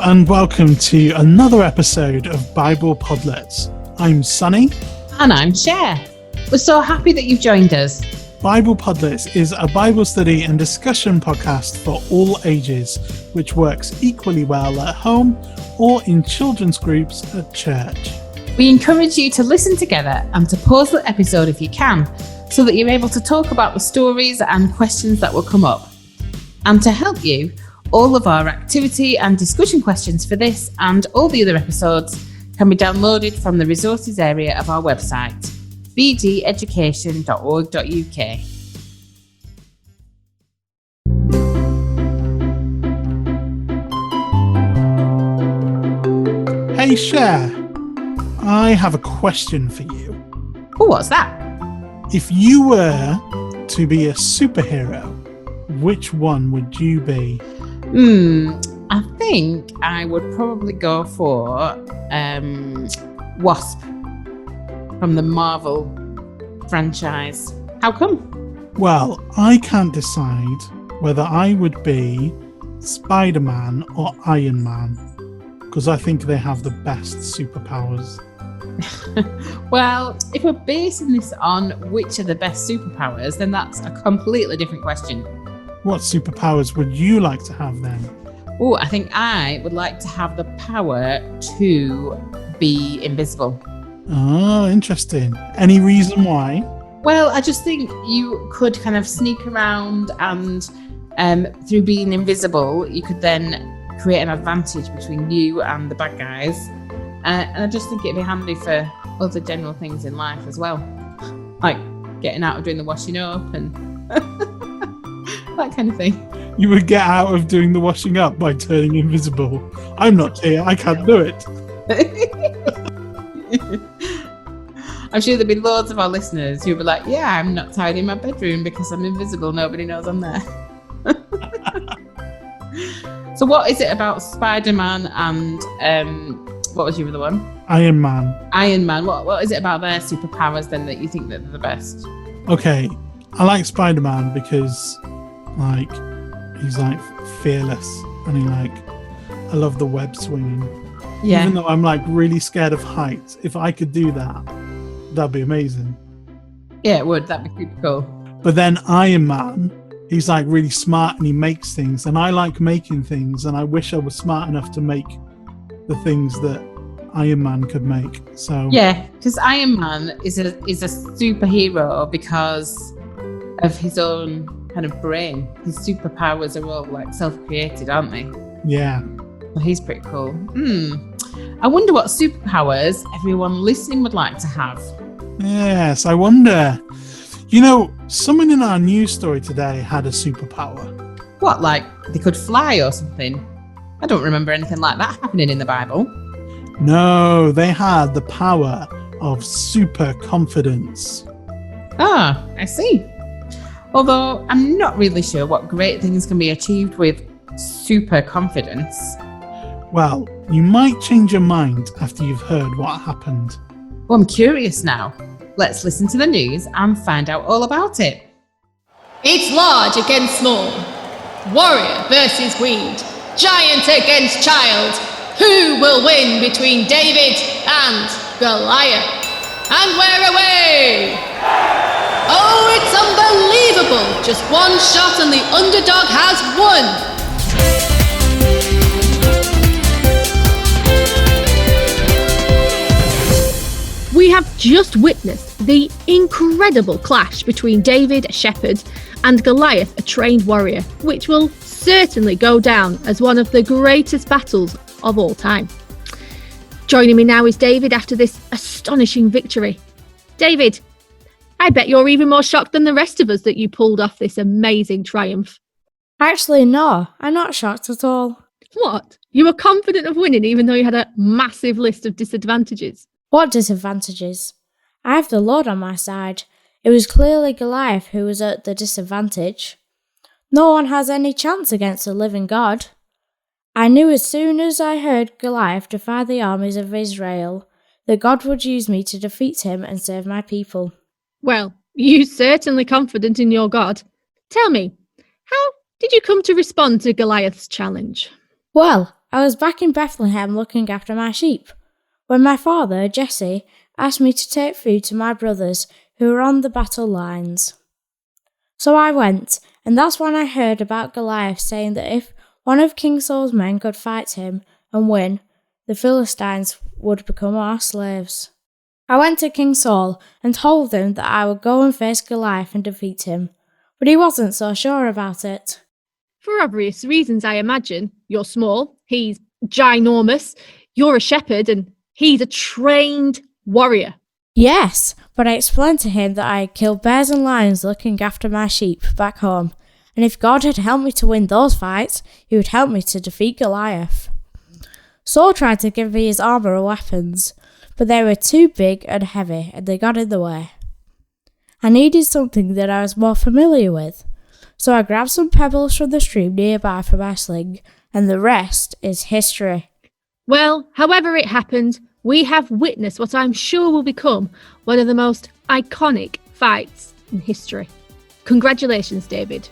and welcome to another episode of Bible Podlets. I'm Sunny. And I'm Cher. We're so happy that you've joined us. Bible Podlets is a Bible study and discussion podcast for all ages, which works equally well at home or in children's groups at church. We encourage you to listen together and to pause the episode if you can, so that you're able to talk about the stories and questions that will come up. And to help you, all of our activity and discussion questions for this and all the other episodes can be downloaded from the resources area of our website, bdeducation.org.uk. Hey Cher, I have a question for you. Oh, what's that? If you were to be a superhero, which one would you be? I think I would probably go for Wasp from the Marvel franchise. How come? Well, I can't decide whether I would be Spider-Man or Iron Man, because I think they have the best superpowers. Well, if we're basing this on which are the best superpowers, then that's a completely different question. What superpowers would you like to have then? Oh, I think I would like to have the power to be invisible. Oh, interesting. Any reason why? Well, I just think you could kind of sneak around and through being invisible, you could then create an advantage between you and the bad guys. And I just think it'd be handy for other general things in life as well. Like getting out of doing the washing up and that kind of thing. You would get out of doing the washing up by turning invisible. I'm not here, I can't do it. I'm sure there'd be loads of our listeners who'd be like, yeah, I'm not tidying my bedroom because I'm invisible. Nobody knows I'm there. So what is it about Spider-Man and what was your other one? Iron Man. Iron Man. What is it about their superpowers then that you think that they're the best? Okay, I like Spider-Man because he's fearless and I love the web swinging. Yeah. Even though I'm really scared of heights, if I could do that, that'd be amazing. Yeah, it would. That'd be super cool. But then Iron Man, he's really smart and he makes things, and I like making things, and I wish I was smart enough to make the things that Iron Man could make. So yeah, because Iron Man is a superhero because of his own kind of brain. His superpowers are all self-created, aren't they? Yeah. So he's pretty cool. I wonder what superpowers everyone listening would like to have. Yes, I wonder. Someone in our news story today had a superpower. What, they could fly or something? I don't remember anything like that happening in the Bible. No, they had the power of super confidence. Ah, I see. Although I'm not really sure what great things can be achieved with super confidence. Well, you might change your mind after you've heard what happened. Well, I'm curious now. Let's listen to the news and find out all about it. It's large against small. Warrior versus greed. Giant against child. Who will win between David and Goliath? And we're away! Oh, it's unbelievable! Just one shot and the underdog has won! We have just witnessed the incredible clash between David, a shepherd, and Goliath, a trained warrior, which will certainly go down as one of the greatest battles of all time. Joining me now is David after this astonishing victory. David, I bet you're even more shocked than the rest of us that you pulled off this amazing triumph. Actually, no, I'm not shocked at all. What? You were confident of winning even though you had a massive list of disadvantages? What disadvantages? I have the Lord on my side. It was clearly Goliath who was at the disadvantage. No one has any chance against the living God. I knew as soon as I heard Goliath defy the armies of Israel that God would use me to defeat him and save my people. Well, you're certainly confident in your God. Tell me, how did you come to respond to Goliath's challenge? Well, I was back in Bethlehem looking after my sheep, when my father, Jesse, asked me to take food to my brothers who were on the battle lines. So I went, and that's when I heard about Goliath saying that if one of King Saul's men could fight him and win, the Philistines would become our slaves. I went to King Saul and told him that I would go and face Goliath and defeat him, but he wasn't so sure about it. For obvious reasons, I imagine. You're small, he's ginormous, you're a shepherd, and he's a trained warrior. Yes, but I explained to him that I had killed bears and lions looking after my sheep back home, and if God had helped me to win those fights, he would help me to defeat Goliath. Saul tried to give me his armour and weapons, but they were too big and heavy and they got in the way. I needed something that I was more familiar with, so I grabbed some pebbles from the stream nearby for my sling, and the rest is history. Well, however it happened, we have witnessed what I'm sure will become one of the most iconic fights in history. Congratulations, David.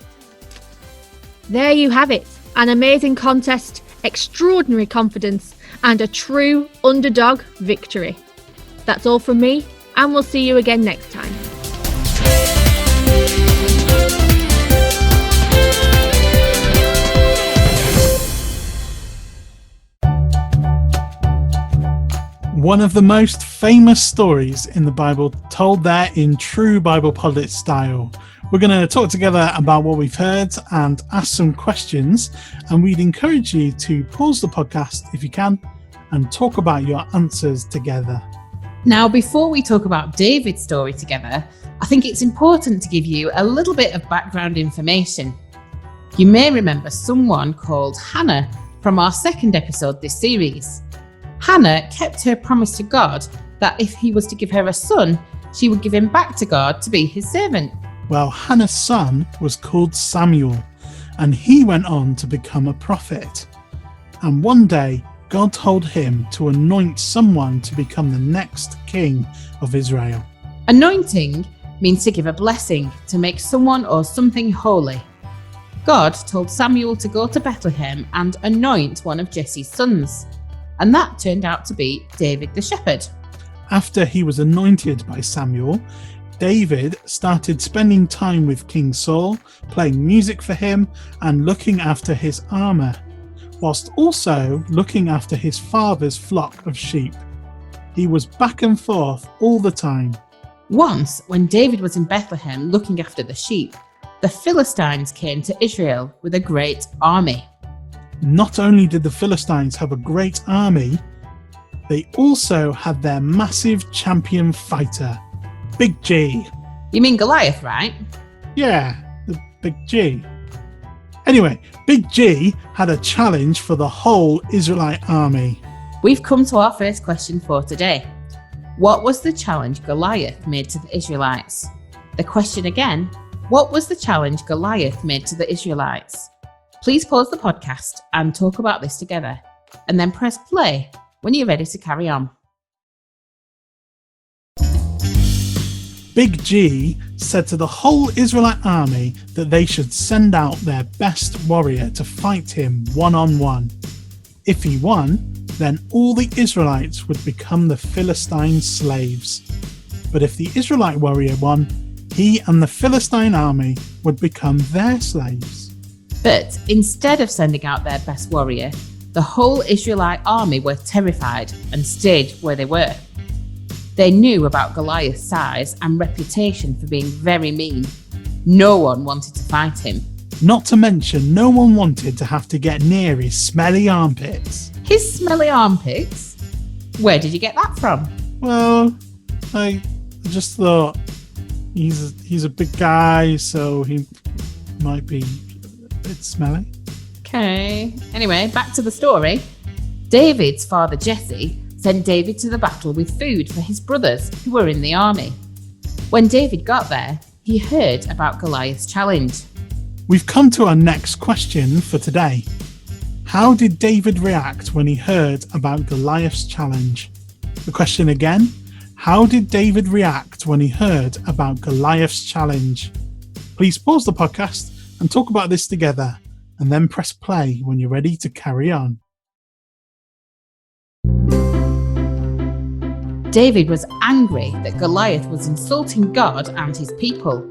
There you have it, an amazing contest, extraordinary confidence, and a true underdog victory. That's all from me, and we'll see you again next time. One of the most famous stories in the Bible, told there in true Bible Pundit style. We're going to talk together about what we've heard and ask some questions, and we'd encourage you to pause the podcast if you can and talk about your answers together. Now, before we talk about David's story together, I think it's important to give you a little bit of background information. You may remember someone called Hannah from our second episode this series. Hannah kept her promise to God that if he was to give her a son, she would give him back to God to be his servant. Well, Hannah's son was called Samuel, and he went on to become a prophet. And one day, God told him to anoint someone to become the next king of Israel. Anointing means to give a blessing, to make someone or something holy. God told Samuel to go to Bethlehem and anoint one of Jesse's sons, and that turned out to be David the shepherd. After he was anointed by Samuel, David started spending time with King Saul, playing music for him and looking after his armour, whilst also looking after his father's flock of sheep. He was back and forth all the time. Once, when David was in Bethlehem looking after the sheep, the Philistines came to Israel with a great army. Not only did the Philistines have a great army, they also had their massive champion fighter, Big G. You mean Goliath, right? Yeah, the Big G. Anyway, Big G had a challenge for the whole Israelite army. We've come to our first question for today. What was the challenge Goliath made to the Israelites? The question again, what was the challenge Goliath made to the Israelites? Please pause the podcast and talk about this together, and then press play when you're ready to carry on. Big G said to the whole Israelite army that they should send out their best warrior to fight him one-on-one. If he won, then all the Israelites would become the Philistine slaves. But if the Israelite warrior won, he and the Philistine army would become their slaves. But instead of sending out their best warrior, the whole Israelite army were terrified and stayed where they were. They knew about Goliath's size and reputation for being very mean. No one wanted to fight him. Not to mention, no one wanted to have to get near his smelly armpits. His smelly armpits? Where did you get that from? Well, I just thought he's a big guy, so he might be a bit smelly. Okay. Anyway, back to the story. David's father Jesse sent David to the battle with food for his brothers who were in the army. When David got there, he heard about Goliath's challenge. We've come to our next question for today. How did David react when he heard about Goliath's challenge? The question again, how did David react when he heard about Goliath's challenge? Please pause the podcast and talk about this together, and then press play when you're ready to carry on. David was angry that Goliath was insulting God and his people.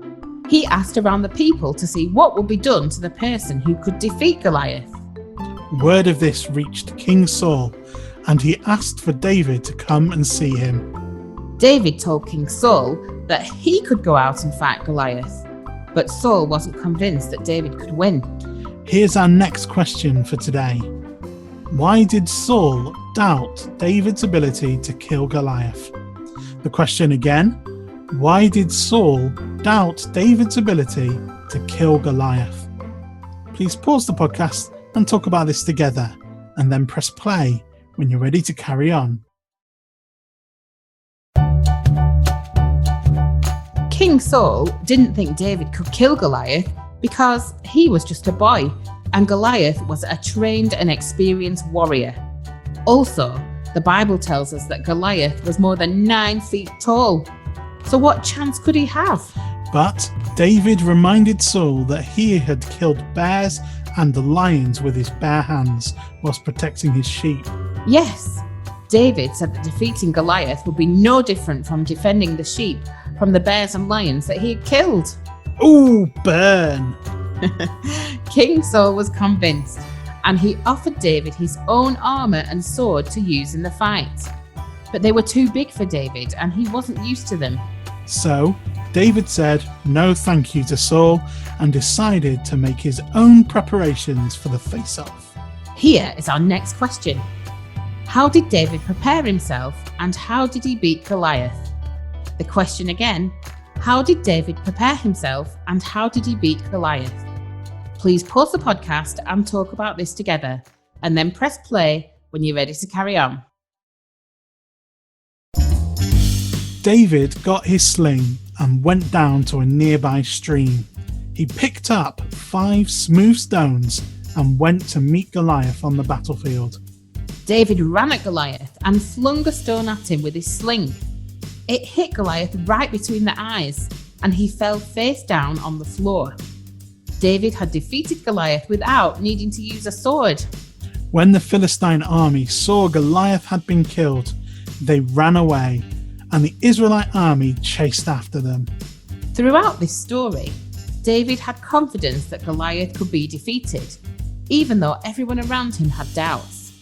He asked around the people to see what would be done to the person who could defeat Goliath. Word of this reached King Saul, and he asked for David to come and see him. David told King Saul that he could go out and fight Goliath, but Saul wasn't convinced that David could win. Here's our next question for today. Why did Saul doubt David's ability to kill Goliath? The question again, why did Saul doubt David's ability to kill Goliath? Please pause the podcast and talk about this together, and then press play when you're ready to carry on. King Saul didn't think David could kill Goliath because he was just a boy, and Goliath was a trained and experienced warrior. Also, the Bible tells us that Goliath was more than 9 feet tall. So what chance could he have? But David reminded Saul that he had killed bears and lions with his bare hands whilst protecting his sheep. Yes, David said that defeating Goliath would be no different from defending the sheep from the bears and lions that he had killed. Ooh, burn! King Saul was convinced, and he offered David his own armour and sword to use in the fight. But they were too big for David, and he wasn't used to them. So, David said no thank you to Saul and decided to make his own preparations for the face-off. Here is our next question. How did David prepare himself, and how did he beat Goliath? The question again, how did David prepare himself, and how did he beat Goliath? Please pause the podcast and talk about this together, and then press play when you're ready to carry on. David got his sling and went down to a nearby stream. He picked up 5 smooth stones and went to meet Goliath on the battlefield. David ran at Goliath and flung a stone at him with his sling. It hit Goliath right between the eyes, and he fell face down on the floor. David had defeated Goliath without needing to use a sword. When the Philistine army saw Goliath had been killed, they ran away, and the Israelite army chased after them. Throughout this story, David had confidence that Goliath could be defeated, even though everyone around him had doubts.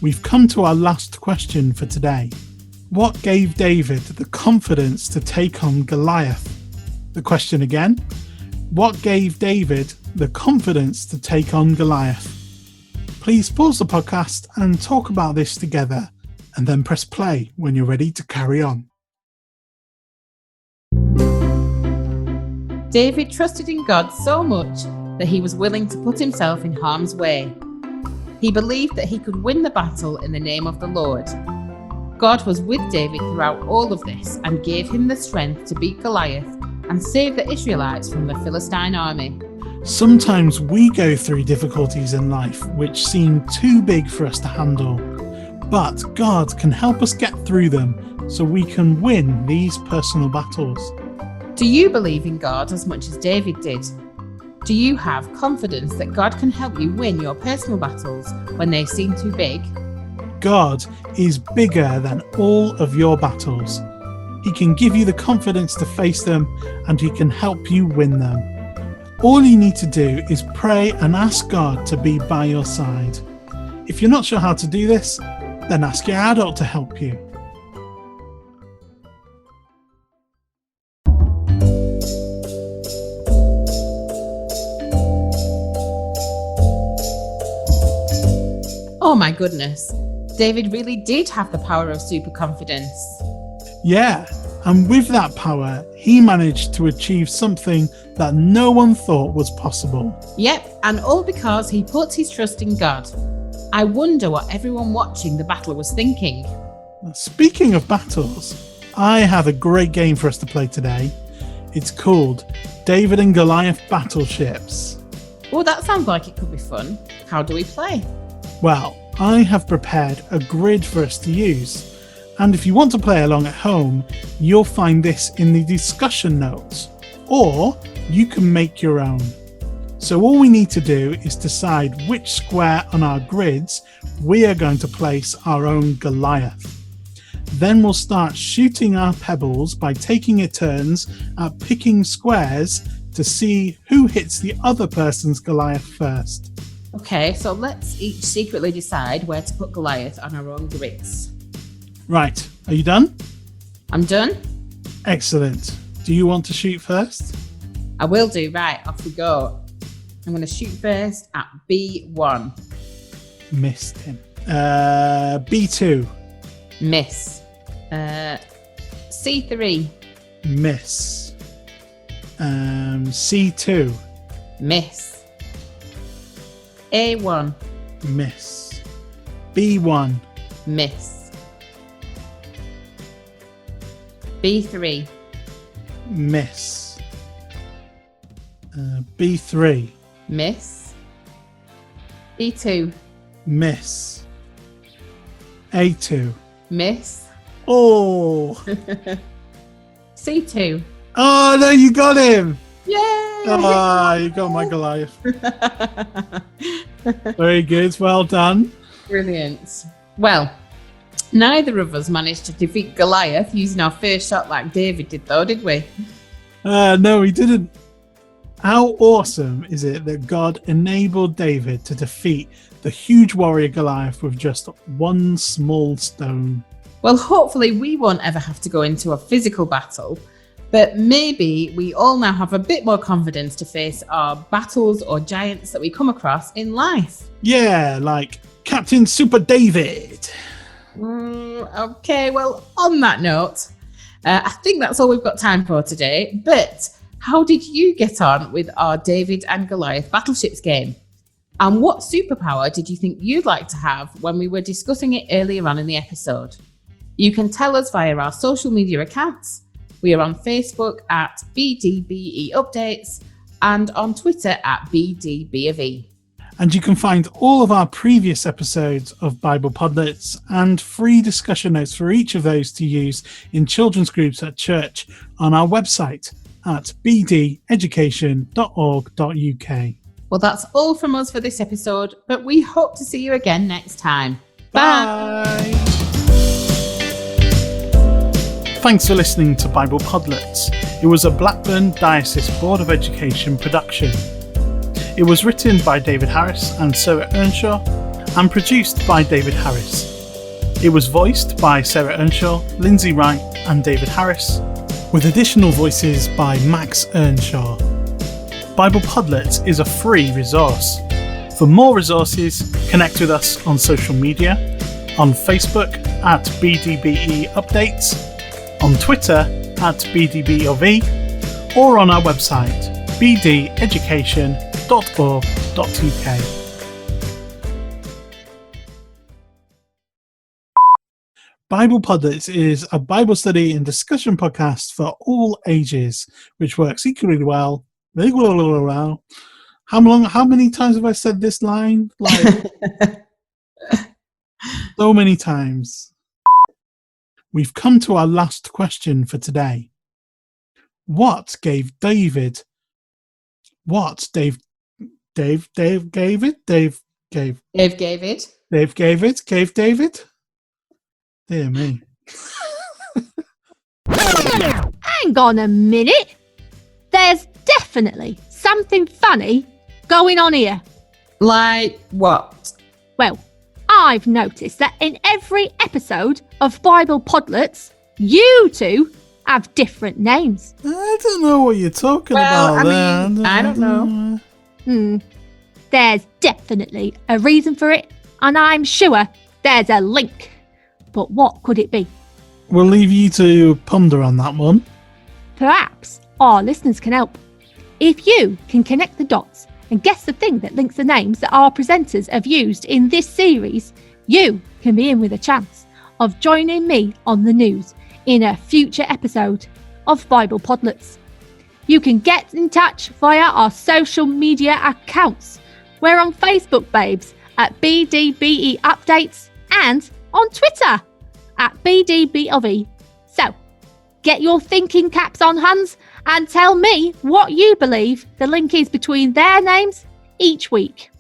We've come to our last question for today. What gave David the confidence to take on Goliath? The question again, what gave David the confidence to take on Goliath? Please pause the podcast and talk about this together, and then press play when you're ready to carry on. David trusted in God so much that he was willing to put himself in harm's way. He believed that he could win the battle in the name of the Lord. God was with David throughout all of this and gave him the strength to beat Goliath and save the Israelites from the Philistine army. Sometimes we go through difficulties in life which seem too big for us to handle, but God can help us get through them so we can win these personal battles. Do you believe in God as much as David did? Do you have confidence that God can help you win your personal battles when they seem too big? God is bigger than all of your battles. He can give you the confidence to face them, and he can help you win them. All you need to do is pray and ask God to be by your side. If you're not sure how to do this, then ask your adult to help you. Oh my goodness, David really did have the power of super confidence. Yeah, and with that power, he managed to achieve something that no one thought was possible. Yep, and all because he put his trust in God. I wonder what everyone watching the battle was thinking. Speaking of battles, I have a great game for us to play today. It's called David and Goliath Battleships. Oh, that sounds like it could be fun. How do we play? Well, I have prepared a grid for us to use, and if you want to play along at home, you'll find this in the discussion notes, or you can make your own. So all we need to do is decide which square on our grids we are going to place our own Goliath. Then we'll start shooting our pebbles by taking a turns at picking squares to see who hits the other person's Goliath first. Okay, so let's each secretly decide where to put Goliath on our own grids. Right, are you done? I'm done. Excellent. Do you want to shoot first? I will do. Right, off we go. I'm going to shoot first at B1. Missed him. B2. Miss. C3. Miss. C2. Miss. A1. Miss. B1. Miss. B3. Miss. B3. Miss. B2. Miss. A2. Miss. Oh! C2. Oh, no, you got him! Yay! Ah, you got my Goliath. Very good. Well done. Brilliant. Well, neither of us managed to defeat Goliath using our first shot like David did, though, did we? No, he didn't. How awesome is it that God enabled David to defeat the huge warrior Goliath with just one small stone? Well, hopefully we won't ever have to go into a physical battle, but maybe we all now have a bit more confidence to face our battles or giants that we come across in life. Yeah, like Captain Super David. Okay, well, on that note, I think that's all we've got time for today, but how did you get on with our David and Goliath battleships game? And what superpower did you think you'd like to have when we were discussing it earlier on in the episode? You can tell us via our social media accounts. We are on Facebook at BDBE Updates and on Twitter at BDBofE. And you can find all of our previous episodes of Bible Podlets and free discussion notes for each of those to use in children's groups at church on our website at bdeducation.org.uk. Well, that's all from us for this episode, but we hope to see you again next time. Bye! Thanks for listening to Bible Podlets. It was a Blackburn Diocese Board of Education production. It was written by David Harris and Sarah Earnshaw and produced by David Harris. It was voiced by Sarah Earnshaw, Lindsay Wright and David Harris, with additional voices by Max Earnshaw. Bible Podlets is a free resource. For more resources, connect with us on social media, on Facebook at BDBE Updates, on Twitter at BDBOV, or on our website bdeducation.org.uk. Bible Podlets is a Bible study and discussion podcast for all ages, which works equally well. How many times have I said this line? Like so many times. We've come to our last question for today. What gave David? What Dave gave it? Dave gave it. Dave gave it? Gave David? Dear me. Hang on a minute. There's definitely something funny going on here. Like what? Well, I've noticed that in every episode of Bible Podlets, you two have different names. I don't know what you're talking about there. I don't know. There's definitely a reason for it, and I'm sure there's a link. But what could it be? We'll leave you to ponder on that one. Perhaps our listeners can help. If you can connect the dots and guess the thing that links the names that our presenters have used in this series, you can be in with a chance of joining me on the news in a future episode of Bible Podlets. You can get in touch via our social media accounts. We're on Facebook, babes, at BDBE Updates and on Twitter at BDBOV. So, get your thinking caps on, Hans, and tell me what you believe the link is between their names each week.